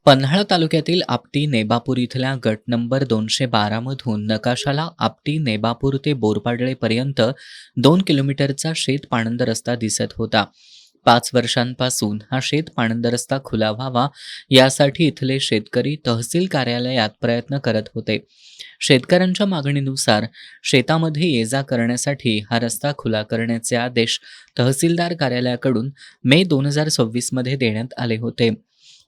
पन्हाळा तालुक्यातील आपटी नेबापूर इथल्या गट नंबर 212 मधून नकाशाला आपटी नेबापूर ते बोरपाडळेपर्यंत 2 किलोमीटरचा शेत पाणंद रस्ता दिसत होता. 5 वर्षांपासून हा शेत पाणंद रस्ता खुला व्हावा यासाठी इथले शेतकरी तहसील कार्यालयात प्रयत्न करत होते. शेतकऱ्यांच्या मागणीनुसार शेतामध्ये ये जा करण्यासाठी हा रस्ता खुला करण्याचे आदेश तहसीलदार कार्यालयाकडून मे 2026 मध्ये देण्यात आले होते.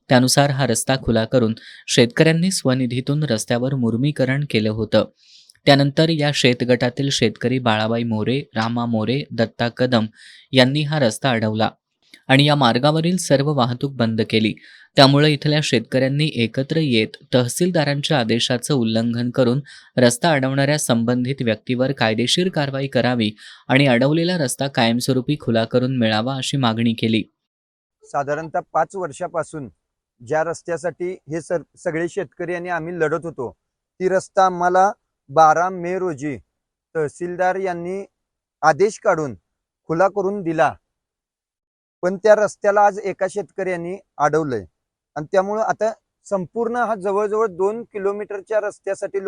त्यानुसार हा रस्ता खुला करून शेतकऱ्यांनी स्वनिधीतून रस्त्यावर मुर्मीकरण केलं होतं. त्यानंतर या शेतगटातील शेतकरी बाळाबाई मोरे, रामा मोरे, दत्ता कदम यांनी हा रस्ता अडवला आणि या मार्गावरील सर्व वाहतूक बंद केली. त्यामुळे इथल्या शेतकऱ्यांनी एकत्र येत तहसीलदारांच्या आदेशाचं उल्लंघन करून रस्ता अडवणाऱ्या संबंधित व्यक्तीवर कायदेशीर कारवाई करावी आणि अडवलेला रस्ता कायमस्वरूपी खुला करून मिळावा अशी मागणी केली. साधारणतः 5 वर्षापासून ज्या रस्त्यासाठी हे सगळे शेतकरी आणि आम्ही लढत होतो, ती रस्ता आम्हाला 12 मे रोजी तहसीलदार यांनी आदेश काढून खुला करून दिला. पण त्या रस्त्याला आज एका शेतकऱ्यांनी अडवलंय आणि त्यामुळे आता संपूर्ण हा जवळजवळ 2 किलोमीटरच्या रस्त्यासाठी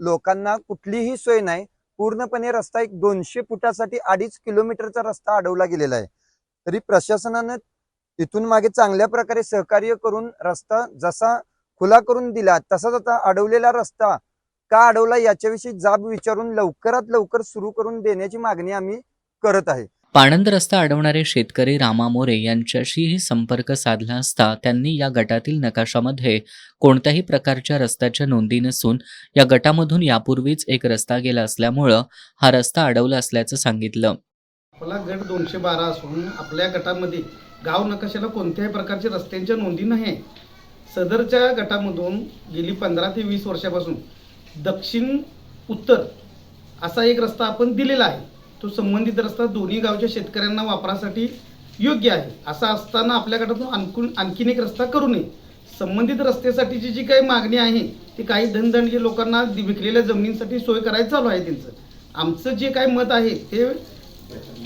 लोकांना कुठलीही सोय नाही. पूर्णपणे रस्ता एक 200 फुटासाठी 2.5 किलोमीटरचा रस्ता अडवला गेलेला आहे. तरी प्रशासनानं इथून मागे चांगल्या प्रकारे सहकार्य करून रस्ता जसा खुला करून दिला तसाच आता अडवलेला रस्ता का अडवला याच्याविषयी जाब विचारून लवकरात लवकर सुरू करून देण्याची मागणी आम्ही करत आहे. पाणंद रस्ता अडवणारे शेतकरी रामा मोरे यांच्याशीही संपर्क साधला असता त्यांनी या गटातील नकाशामध्ये कोणत्याही प्रकारच्या रस्त्याच्या नोंदी नसून या गटामधून यापूर्वीच एक रस्ता गेला असल्यामुळं हा रस्ता अडवला असल्याचं सांगितलं. आपला गट 212 असून आपल्या गटामध्ये गाव नकाशाला कोणत्याही प्रकारच्या रस्त्यांच्या नोंदी नाही. सदरच्या गटामधून गेली 15 ते 20 वर्षापासून दक्षिण उत्तर असा एक रस्ता आपण दिलेला आहे. तो संबंधित रस्ता दोन्ही गावच्या शेतकऱ्यांना वापरासाठी योग्य आहे. असा असताना आपल्या गटातून आणखीन एक रस्ता करू नये. संबंधित रस्त्यासाठीची जी काही मागणी आहे ती काही धनदंडगी लोकांना विकलेल्या जमिनींसाठी सोय करायचं चालू आहे त्यांचं. आमचं जे काही मत आहे ते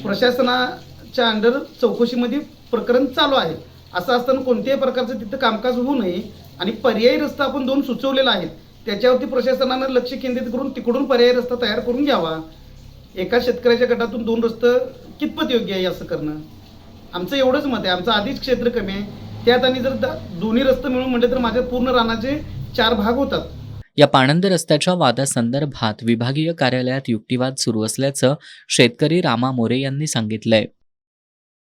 प्रशासनाच्या अंडर चौकशीमध्ये प्रकरण चालू आहे. असं असताना कोणत्याही प्रकारचं तिथं कामकाज होऊ नये आणि पर्यायी रस्ता आपण 2 सुचवलेला आहे त्याच्यावरती प्रशासनानं लक्ष केंद्रित करून तिकडून पर्यायी रस्ता तयार करून घ्यावा. एका शेतकऱ्याच्या गटातून 2 रस्ते कितपत योग्य आहे असं करणं आमचं एवढंच मत आहे. आमचं आधीच क्षेत्र कमी आहे, त्यात आणि जर दोन्ही रस्ते मिळून म्हटले तर माझ्या पूर्ण रानाचे 4 भाग होतात. या पाणंद रस्त्याच्या वादासंदर्भात विभागीय कार्यालयात युक्तिवाद सुरू असल्याचं शेतकरी रामा मोरे यांनी सांगितलंय.